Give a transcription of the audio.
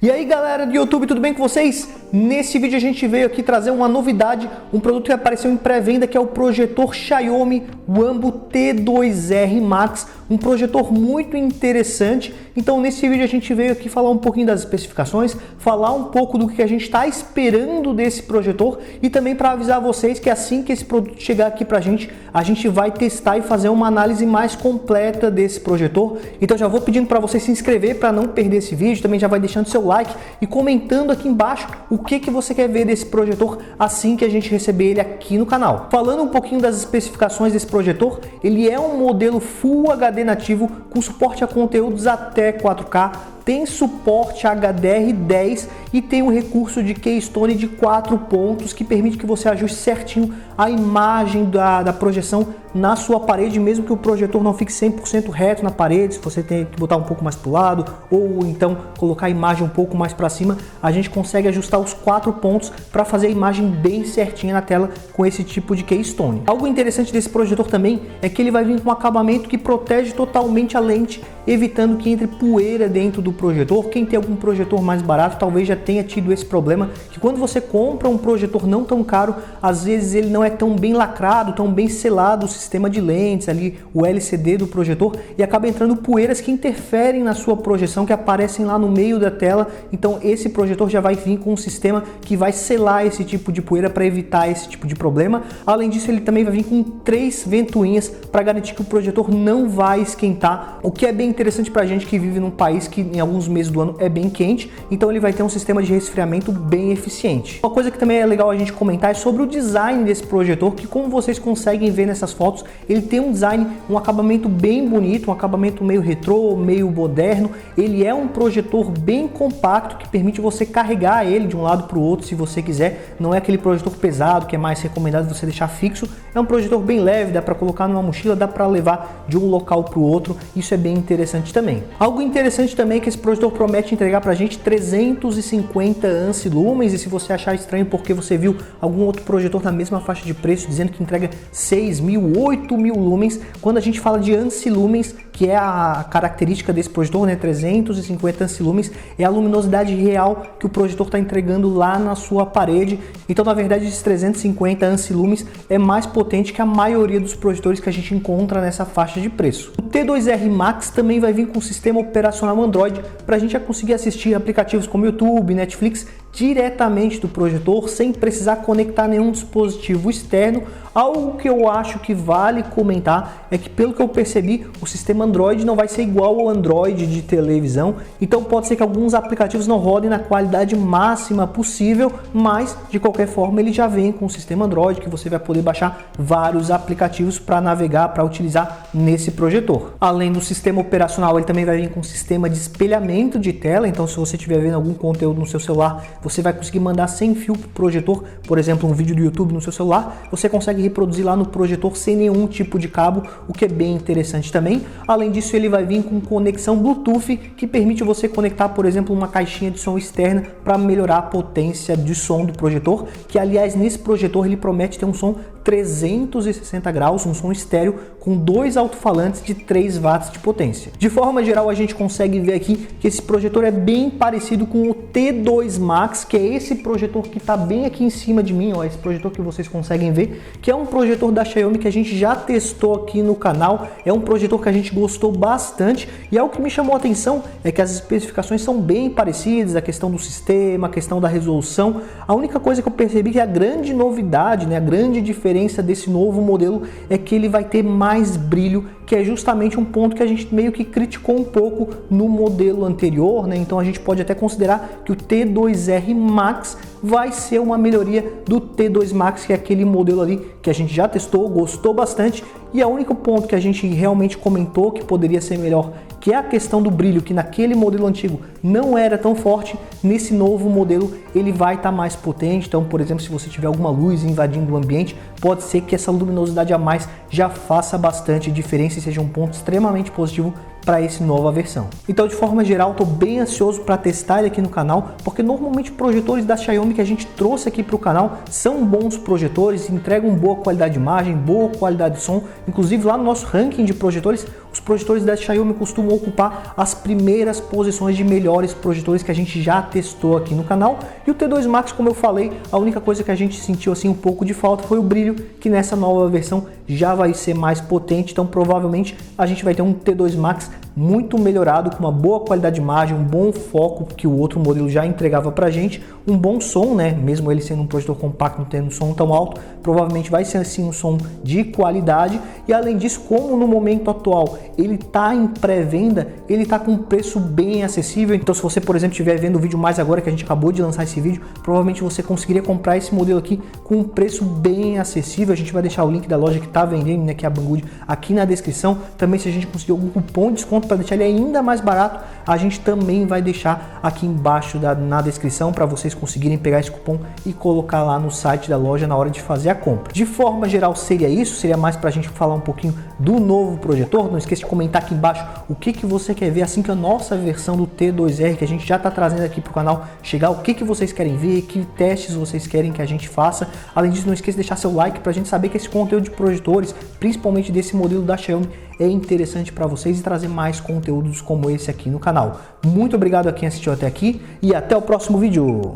E aí galera do YouTube, tudo bem com vocês? Nesse vídeo a gente veio aqui trazer uma novidade, um produto que apareceu em pré-venda, que é o projetor Xiaomi Wambo T2R Max, um projetor muito interessante. Então nesse vídeo a gente veio aqui falar um pouquinho das especificações, falar um pouco do que a gente está esperando desse projetor e também para avisar vocês que assim que esse produto chegar aqui pra gente, a gente vai testar e fazer uma análise mais completa desse projetor. Então já vou pedindo para você se inscrever para não perder esse vídeo, também já vai deixando seu like e comentando aqui embaixo o que você quer ver desse projetor assim que a gente receber ele aqui no canal. Falando um pouquinho das especificações desse projetor, ele é um modelo Full HD nativo com suporte a conteúdos até 4K, tem suporte HDR10 e tem um recurso de Keystone de 4 pontos que permite que você ajuste certinho a imagem da projeção na sua parede, mesmo que o projetor não fique 100% reto na parede. Se você tem que botar um pouco mais para o lado ou então colocar a imagem um pouco mais para cima, a gente consegue ajustar os 4 pontos para fazer a imagem bem certinha na tela com esse tipo de Keystone. Algo interessante desse projetor também é que ele vai vir com um acabamento que protege totalmente a lente, evitando que entre poeira dentro do projetor. Quem tem algum projetor mais barato talvez já tenha tido esse problema, que quando você compra um projetor não tão caro, às vezes ele não é tão bem lacrado, tão bem selado o sistema de lentes ali, o LCD do projetor, e acaba entrando poeiras que interferem na sua projeção, que aparecem lá no meio da tela. Então esse projetor já vai vir com um sistema que vai selar esse tipo de poeira para evitar esse tipo de problema. Além disso, ele também vai vir com 3 ventoinhas para garantir que o projetor não vai esquentar, o que é bem interessante para a gente que vive num país que em alguns meses do ano é bem quente. Então ele vai ter um sistema de resfriamento bem eficiente. Uma coisa que também é legal a gente comentar é sobre o design desse projetor, que como vocês conseguem ver nessas fotos, ele tem um design, um acabamento bem bonito, um acabamento meio retrô, meio moderno. Ele é um projetor bem compacto que permite você carregar ele de um lado para o outro se você quiser. Não é aquele projetor pesado que é mais recomendado você deixar fixo. É um projetor bem leve, dá para colocar numa mochila, dá para levar de um local para o outro. Isso é bem interessante também. Algo interessante também é que esse projetor promete entregar para a gente 350 ANSI-lumens, e se você achar estranho porque você viu algum outro projetor na mesma faixa de preço dizendo que entrega 6.000, 8.000 lumens, quando a gente fala de ANSI-lumens, que é a característica desse projetor, né, 350 ANSI-lumens, é a luminosidade real que o projetor está entregando lá na sua parede. Então, na verdade, esses 350 ANSI-lumens é mais potente que a maioria dos projetores que a gente encontra nessa faixa de preço. O T2R Max também vai vir com o sistema operacional Android para a gente já conseguir assistir aplicativos como YouTube, Netflix diretamente do projetor, sem precisar conectar nenhum dispositivo externo. Algo que eu acho que vale comentar é que, pelo que eu percebi, o sistema Android não vai ser igual ao Android de televisão, então pode ser que alguns aplicativos não rodem na qualidade máxima possível, mas de qualquer forma ele já vem com o sistema Android, que você vai poder baixar vários aplicativos para navegar, para utilizar nesse projetor. Além do sistema operacional, ele também vai vir com um sistema de espelhamento de tela, então se você estiver vendo algum conteúdo no seu celular, você vai conseguir mandar sem fio para o projetor, por exemplo, um vídeo do YouTube no seu celular, você consegue reproduzir lá no projetor sem nenhum tipo de cabo, o que é bem interessante também. Além disso, ele vai vir com conexão Bluetooth, que permite você conectar, por exemplo, uma caixinha de som externa para melhorar a potência de som do projetor, que aliás nesse projetor ele promete ter um som 360 graus, um som estéreo com 2 alto-falantes de 3 watts de potência. De forma geral, a gente consegue ver aqui que esse projetor é bem parecido com o T2 Max, que é esse projetor que está bem aqui em cima de mim, ó, esse projetor que vocês conseguem ver, que é um projetor da Xiaomi que a gente já testou aqui no canal. É um projetor que a gente gostou bastante, e algo que me chamou a atenção é que as especificações são bem parecidas, a questão do sistema, a questão da resolução. A única coisa que eu percebi que a grande novidade, né, a grande diferença desse novo modelo é que ele vai ter mais brilho, que é justamente um ponto que a gente meio que criticou um pouco no modelo anterior, né? Então a gente pode até considerar que o T2R Max vai ser uma melhoria do T2 Max, que é aquele modelo ali que a gente já testou, gostou bastante. E o único ponto que a gente realmente comentou que poderia ser melhor, que é a questão do brilho, que naquele modelo antigo não era tão forte, nesse novo modelo ele vai estar mais potente. Então, por exemplo, se você tiver alguma luz invadindo o ambiente, pode ser que essa luminosidade a mais já faça bastante diferença e seja um ponto extremamente positivo para essa nova versão. Então, de forma geral, estou bem ansioso para testar ele aqui no canal, porque normalmente projetores da Xiaomi que a gente trouxe aqui para o canal são bons projetores, entregam boa qualidade de imagem, boa qualidade de som. Inclusive lá no nosso ranking de projetores, os projetores da Xiaomi costumam ocupar as primeiras posições de melhores projetores que a gente já testou aqui no canal. E o T2 Max, como eu falei, a única coisa que a gente sentiu assim um pouco de falta foi o brilho, que nessa nova versão já vai ser mais potente, então provavelmente a gente vai ter um T2 Max muito melhorado, com uma boa qualidade de imagem, um bom foco que o outro modelo já entregava pra gente, um bom som, né? Mesmo ele sendo um projetor compacto, não tendo um som tão alto, provavelmente vai ser assim um som de qualidade. E além disso, como no momento atual ele tá em pré-venda, ele tá com um preço bem acessível. Então se você, por exemplo, estiver vendo o vídeo mais agora, que a gente acabou de lançar esse vídeo, provavelmente você conseguiria comprar esse modelo aqui com um preço bem acessível. A gente vai deixar o link da loja que tá vendendo, né, que é a Banggood, aqui na descrição. Também, se a gente conseguir algum cupom de desconto para deixar ele ainda mais barato, a gente também vai deixar aqui embaixo na descrição para vocês conseguirem pegar esse cupom e colocar lá no site da loja na hora de fazer a compra. De forma geral seria isso, seria mais para a gente falar um pouquinho do novo projetor. Não esqueça de comentar aqui embaixo o que você quer ver assim que a nossa versão do T2R, que a gente já está trazendo aqui para o canal, chegar, o que vocês querem ver, que testes vocês querem que a gente faça. Além disso, não esqueça de deixar seu like para a gente saber que esse conteúdo de projetores, principalmente desse modelo da Xiaomi, é interessante para vocês e trazer mais conteúdos como esse aqui no canal. Muito obrigado a quem assistiu até aqui e até o próximo vídeo.